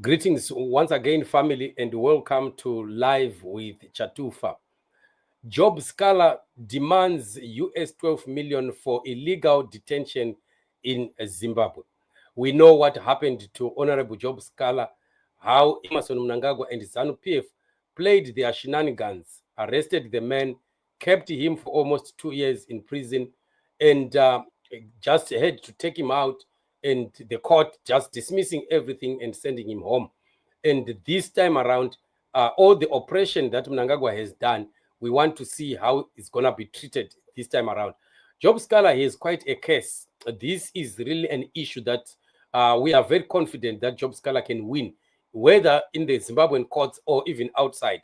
Greetings once again, family, and welcome to Live with Chatufa. Job Scala demands US 12 million for illegal detention in Zimbabwe. We know what happened to Honorable Job Scala, how Emerson Mnangagwa and ZANU-PF played their shenanigans, arrested the man, kept him for almost 2 years in prison, and just had to take him out, and the court just dismissing everything and sending him home. And this time around, all the oppression that Mnangagwa has done, we want to see how it's going to be treated this time around. Job Scala is quite a case. This is really an issue that we are very confident that Job Scala can win, whether in the Zimbabwean courts or even outside.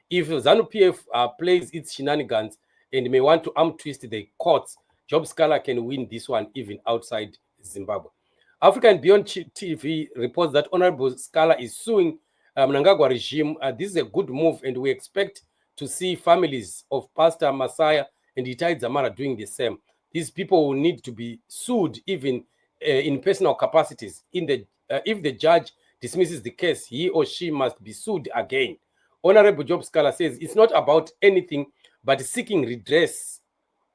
If ZANU-PF plays its shenanigans and may want to arm twist the courts, Job Scala can win this one even outside Zimbabwe. Africa and Beyond TV reports that Honorable Scala is suing Mnangagwa regime. This is a good move, and we expect to see families of Pastor Messiah and Itai Dzamara doing the same. These people will need to be sued even in personal capacities. If the judge dismisses the case, he or she must be sued again. Honorable Job Scala says it's not about anything but seeking redress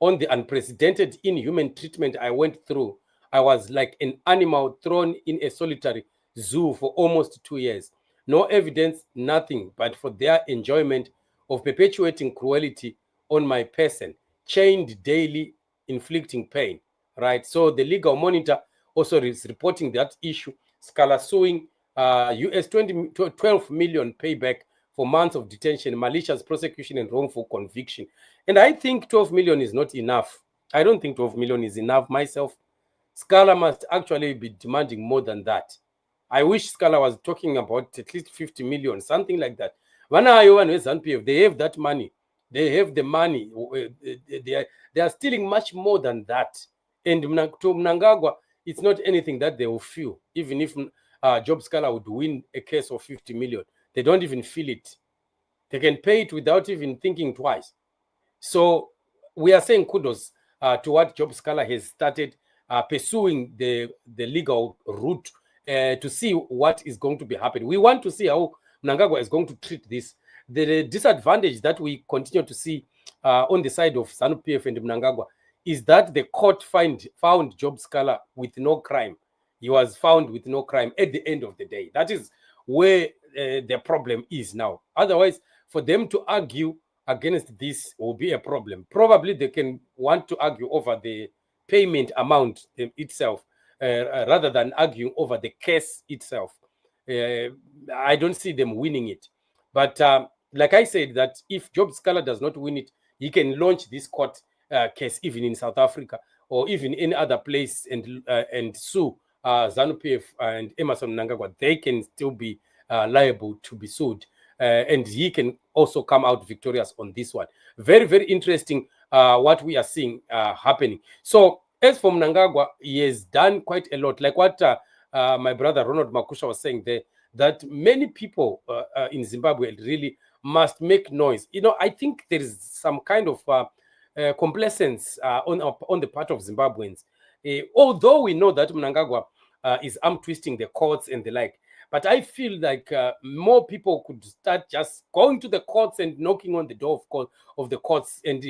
on the unprecedented inhuman treatment I went through. I was like an animal thrown in a solitary zoo for almost 2 years. No evidence, nothing, but for their enjoyment of perpetuating cruelty on my person, chained daily, inflicting pain. Right. So the legal monitor also is reporting that issue. Scala suing US 12 million payback for months of detention, malicious prosecution, and wrongful conviction. And I think 12 million is not enough. I don't think 12 million is enough myself. Scala must actually be demanding more than that. I wish Scala was talking about at least 50 million, something like that. They have that money. They have the money. They are stealing much more than that. And to Mnangagwa, it's not anything that they will feel. Even if Job Scala would win a case of 50 million, they don't even feel it. They can pay it without even thinking twice. So we are saying kudos to what Job Scala has started pursuing the legal route to see what is going to be happening. We want to see how Mnangagwa is going to treat this. The disadvantage that we continue to see on the side of ZANU-PF and Mnangagwa is that the court found Job Scala with no crime. He was found with no crime at the end of the day. That is where the problem is now. Otherwise, for them to argue against this will be a problem. Probably they can want to argue over the payment amount itself rather than arguing over the case itself. I don't see them winning it. But like I said, that if Job Scala does not win it, he can launch this court case even in South Africa or even in other place and sue ZANU-PF and Emerson Mnangagwa. They can still be liable to be sued. And he can also come out victorious on this one. Very, very interesting what we are seeing happening. So as for Mnangagwa, he has done quite a lot. Like what my brother Ronald Makusha was saying there, that many people in Zimbabwe really must make noise. I think there is some kind of complacence on the part of Zimbabweans. Although we know that Mnangagwa is arm twisting the courts and the like, but I feel like more people could start just going to the courts and knocking on the door of the courts and,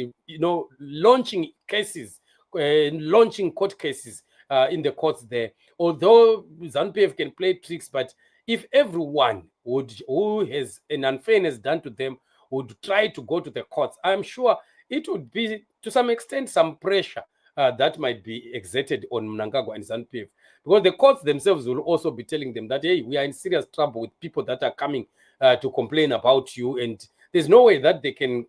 launching cases, launching court cases in the courts there. Although ZANU-PF can play tricks, but if everyone who has an unfairness done to them would try to go to the courts, I'm sure it would be, to some extent, some pressure that might be exerted on Mnangagwa and ZANU-PF. Because the courts themselves will also be telling them that, hey, we are in serious trouble with people that are coming to complain about you. And there's no way that they can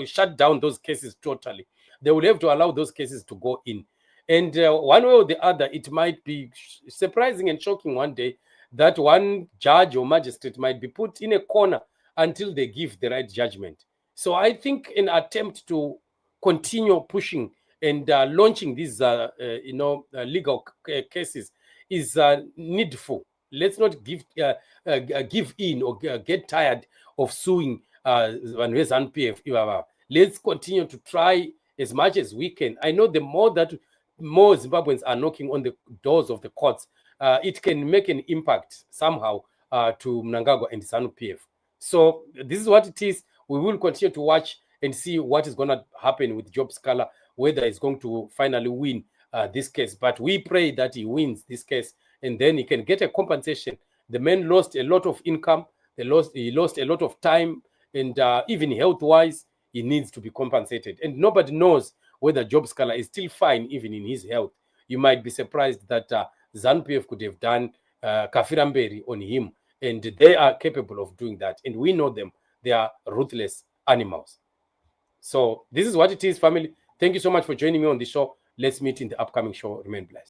shut down those cases totally. They will have to allow those cases to go in. And one way or the other, it might be surprising and shocking one day that one judge or magistrate might be put in a corner until they give the right judgment. So I think an attempt to continue pushing and launching these, legal cases is needful. Let's not give in or get tired of suing ZANU-PF. Let's continue to try as much as we can. I know the more that more Zimbabweans are knocking on the doors of the courts, it can make an impact somehow to Mnangagwa and ZANU-PF. So this is what it is. We will continue to watch and see what is going to happen with Job Sikhala, whether he's going to finally win this case. But we pray that he wins this case and then he can get a compensation. The man lost a lot of income. He lost a lot of time, and even health-wise, he needs to be compensated. And nobody knows whether Job Sikhala is still fine, even in his health. You might be surprised that ZANU-PF could have done Kafiramberi on him, and they are capable of doing that. And we know them. They are ruthless animals. So this is what it is, family. Thank you so much for joining me on the show. Let's meet in the upcoming show. Remain blessed.